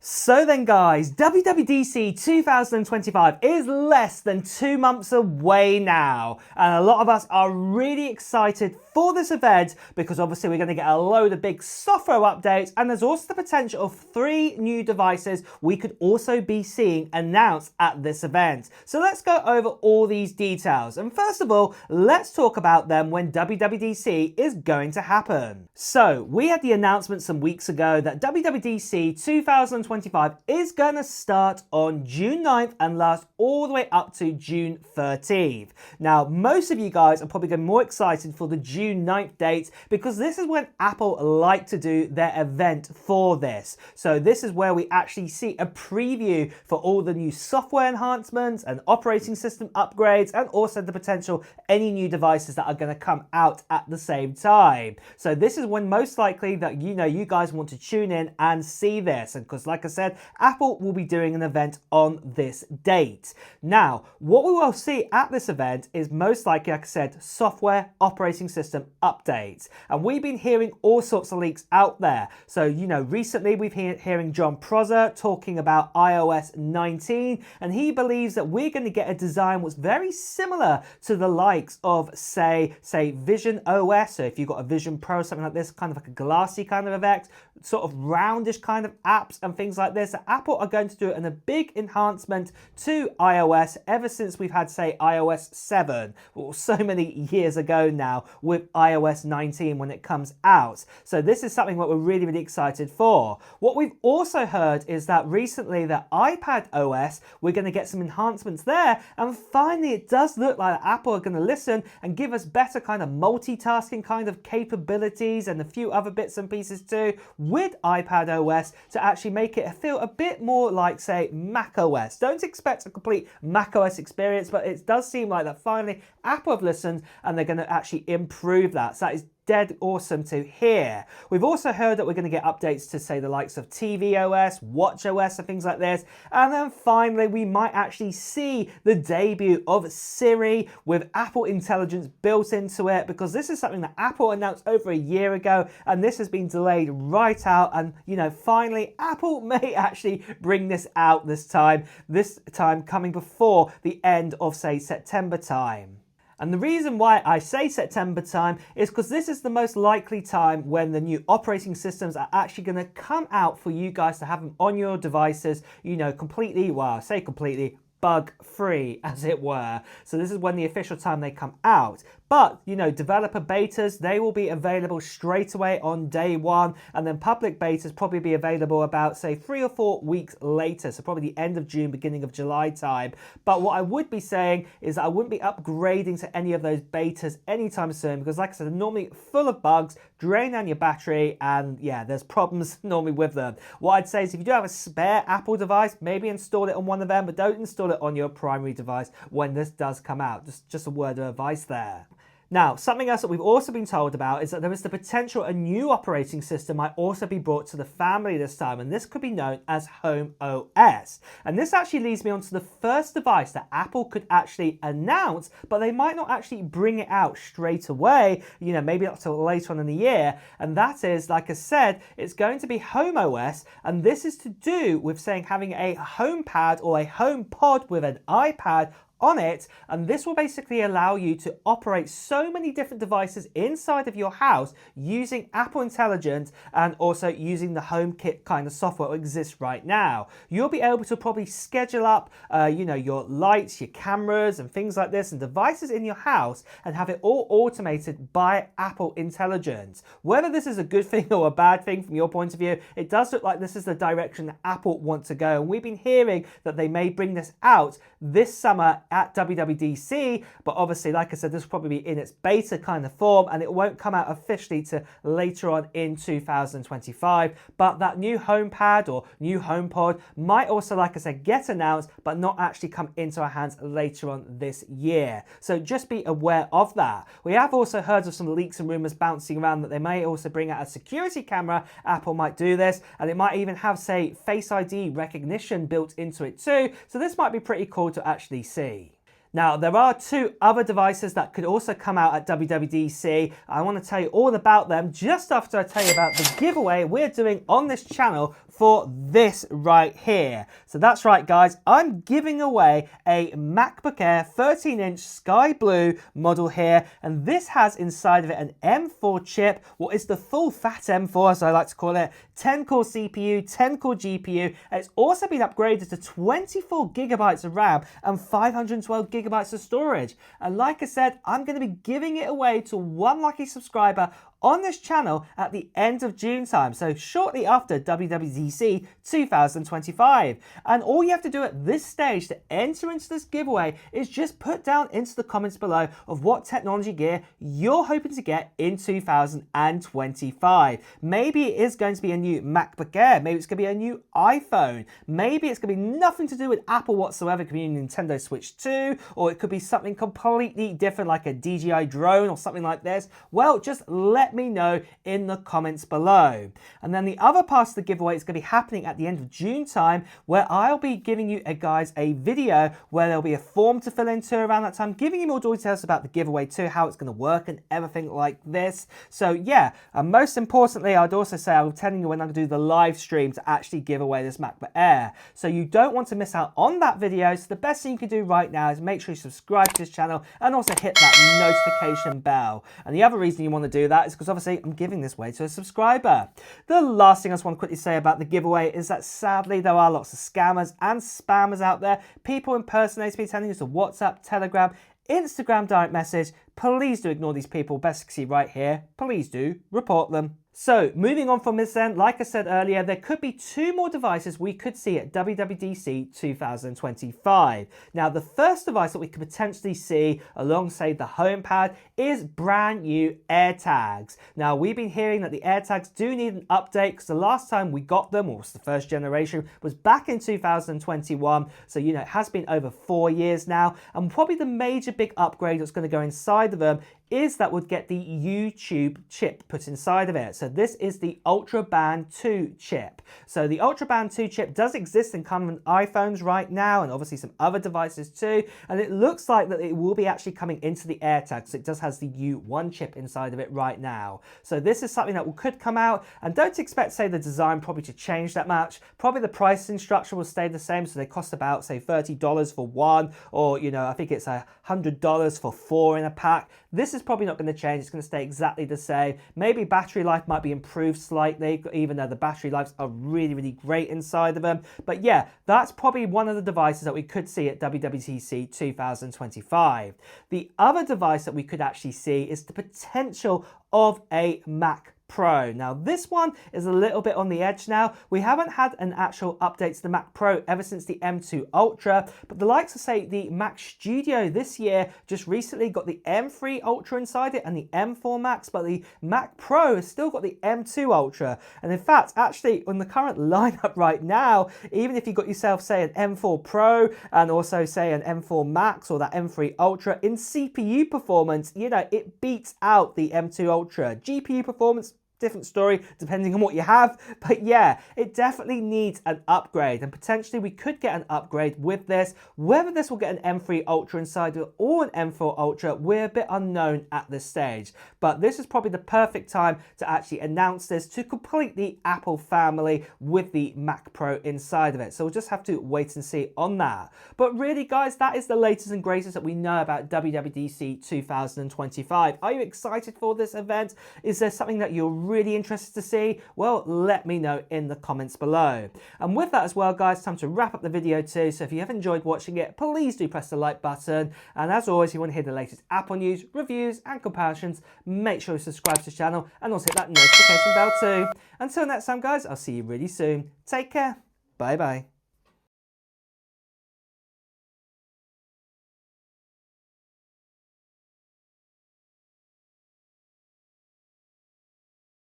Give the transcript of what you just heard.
So then guys, WWDC 2025 is less than 2 months away now, and a lot of us are really excited for this event because obviously we're going to get a load of big software updates, and there's also the potential of 3 new devices we could also be seeing announced at this event. So let's go over all these details, and first of all, let's talk about them when WWDC is going to happen. So we had the announcement some weeks ago that WWDC 2025 is going to start on June 9th and last all the way up to June 13th. Now, most of you guys are probably getting more excited for the June 9th date because this is when Apple like to do their event for this. So this is where we actually see a preview for all the new software enhancements and operating system upgrades, and also the potential any new devices that are going to come out at the same time. So this is when most likely that you guys want to tune in and see this, and because like I said, Apple will be doing an event on this date. Now, what we will see at this event is most likely, like I said, software operating system updates. And we've been hearing all sorts of leaks out there. So, recently we've been hearing John Prosser talking about iOS 19, and he believes that we're going to get a design that's very similar to the likes of, say Vision OS. So if you've got a Vision Pro, something like this, kind of like a glassy kind of effect, sort of roundish kind of apps and things like this. Apple are going to do it in a big enhancement to iOS ever since we've had, say, iOS 7, or so many years ago now, with iOS 19 when it comes out. So this is something that we're really, really excited for. What we've also heard is that recently the iPadOS, we're going to get some enhancements there, and finally it does look like Apple are going to listen and give us better kind of multitasking kind of capabilities and a few other bits and pieces too with iPadOS to actually make it feel a bit more like, say, macOS. Don't expect a complete macOS experience, but it does seem like that finally Apple have listened and they're going to actually improve that. So that is dead awesome to hear. We've also heard that we're going to get updates to, say, the likes of tvOS, watchOS and things like this. And then finally, we might actually see the debut of Siri with Apple Intelligence built into it, because this is something that Apple announced over a year ago, and this has been delayed right out. And, finally, Apple may actually bring this out this time coming before the end of, say, September time. And the reason why I say September time is because this is the most likely time when the new operating systems are actually going to come out for you guys to have them on your devices, completely, well, I say completely, bug-free, as it were. So this is when the official time they come out. But, developer betas, they will be available straight away on day one, and then public betas probably be available about, say, 3 or 4 weeks later, so probably the end of June, beginning of July time. But what I would be saying is that I wouldn't be upgrading to any of those betas anytime soon, because like I said, they're normally full of bugs, drain down your battery, and yeah, there's problems normally with them. What I'd say is if you do have a spare Apple device, maybe install it on one of them, but don't install it on your primary device when this does come out. Just a word of advice there. Now, something else that we've also been told about is that there is the potential a new operating system might also be brought to the family this time, and this could be known as HomeOS. And this actually leads me on to the first device that Apple could actually announce, but they might not actually bring it out straight away, maybe not till later on in the year. And that is, like I said, it's going to be HomeOS, and this is to do with having a HomePad or a HomePod with an iPad on it, and this will basically allow you to operate so many different devices inside of your house using Apple Intelligence and also using the HomeKit kind of software that exists right now. You'll be able to probably schedule up, your lights, your cameras and things like this and devices in your house and have it all automated by Apple Intelligence. Whether this is a good thing or a bad thing from your point of view, it does look like this is the direction that Apple want to go, and we've been hearing that they may bring this out this summer at WWDC, but obviously, like I said, this will probably be in its beta kind of form, and it won't come out officially to later on in 2025. But that new HomePad or new HomePod might also, like I said, get announced, but not actually come into our hands later on this year. So just be aware of that. We have also heard of some leaks and rumors bouncing around that they may also bring out a security camera. Apple might do this, and it might even have, say, Face ID recognition built into it too. So this might be pretty cool to actually see. Now, there are 2 other devices that could also come out at WWDC. I want to tell you all about them just after I tell you about the giveaway we're doing on this channel for this right here. So that's right, guys, I'm giving away a MacBook Air 13-inch sky blue model here, and this has inside of it an M4 chip, what is the full fat M4 as I like to call it, 10-core CPU, 10-core GPU, and it's also been upgraded to 24 gigabytes of RAM and 512 gigabytes of storage. And like I said, I'm going to be giving it away to one lucky subscriber on this channel at the end of June time, so shortly after WWDC 2025. And all you have to do at this stage to enter into this giveaway is just put down into the comments below of what technology gear you're hoping to get in 2025. Maybe it is going to be a new MacBook Air, maybe it's going to be a new iPhone, maybe it's going to be nothing to do with Apple whatsoever, it could be a Nintendo Switch 2, or it could be something completely different like a DJI drone or something like this. Well, just let me know in the comments below. And then the other part of the giveaway is going to be happening at the end of June time, where I'll be giving you guys a video where there'll be a form to fill into around that time, giving you more details about the giveaway too, how it's going to work and everything like this. So yeah, and most importantly, I'd also say I'm telling you when I'm going to do the live stream to actually give away this MacBook Air. So you don't want to miss out on that video. So the best thing you can do right now is make sure you subscribe to this channel and also hit that notification bell. And the other reason you want to do that is because obviously I'm giving this away to a subscriber. The last thing I just want to quickly say about the giveaway is that sadly there are lots of scammers and spammers out there, people impersonating me, telling you to WhatsApp, Telegram, Instagram direct message. Please do ignore these people. Best to see right here. Please do report them. So moving on from this then, like I said earlier, there could be two more devices we could see at WWDC 2025. Now the first device that we could potentially see alongside the HomePad is brand new AirTags. Now we've been hearing that the AirTags do need an update because the last time we got them, or was the first generation, was back in 2021. So you know it has been over 4 years now, and probably the major big upgrade that's going to go inside of them is that would get the YouTube chip put inside of it. So this is the Ultra Band 2 chip. So the Ultra Band 2 chip does exist in common iPhones right now, and obviously some other devices too. And it looks like that it will be actually coming into the AirTags. So it does has the U1 chip inside of it right now. So this is something that could come out, and don't expect, say, the design probably to change that much. Probably the pricing structure will stay the same. So they cost about, say, $30 for one, or, you know, I think it's $100 for 4 in a pack. This is probably not going to change. It's going to stay exactly the same. Maybe battery life might be improved slightly, even though the battery lives are really, really great inside of them. But yeah, that's probably one of the devices that we could see at WWDC 2025. The other device that we could actually see is the potential of a Mac Pro. Now this one is a little bit on the edge now. We haven't had an actual update to the Mac Pro ever since the M2 Ultra, but the likes of, say, the Mac Studio this year just recently got the M3 Ultra inside it and the M4 Max, but the Mac Pro has still got the M2 Ultra. And in fact, actually on the current lineup right now, even if you got yourself, say, an M4 Pro and also, say, an M4 Max or that M3 Ultra, in CPU performance, you know, it beats out the M2 Ultra. GPU performance, different story depending on what you have, but yeah, it definitely needs an upgrade, and potentially we could get an upgrade with this. Whether this will get an M3 Ultra inside it or an M4 Ultra, we're a bit unknown at this stage, but this is probably the perfect time to actually announce this to complete the Apple family with the Mac Pro inside of it. So we'll just have to wait and see on that. But really, guys, that is the latest and greatest that we know about WWDC 2025. Are you excited for this event? Is there something that you're really interested to see? Well, let me know in the comments below. And with that as well, guys, time to wrap up the video too. So if you have enjoyed watching it, please do press the like button. And as always, if you want to hear the latest Apple news, reviews and comparisons, make sure you subscribe to the channel and also hit that notification bell too. Until next time, guys, I'll see you really soon. Take care. Bye bye.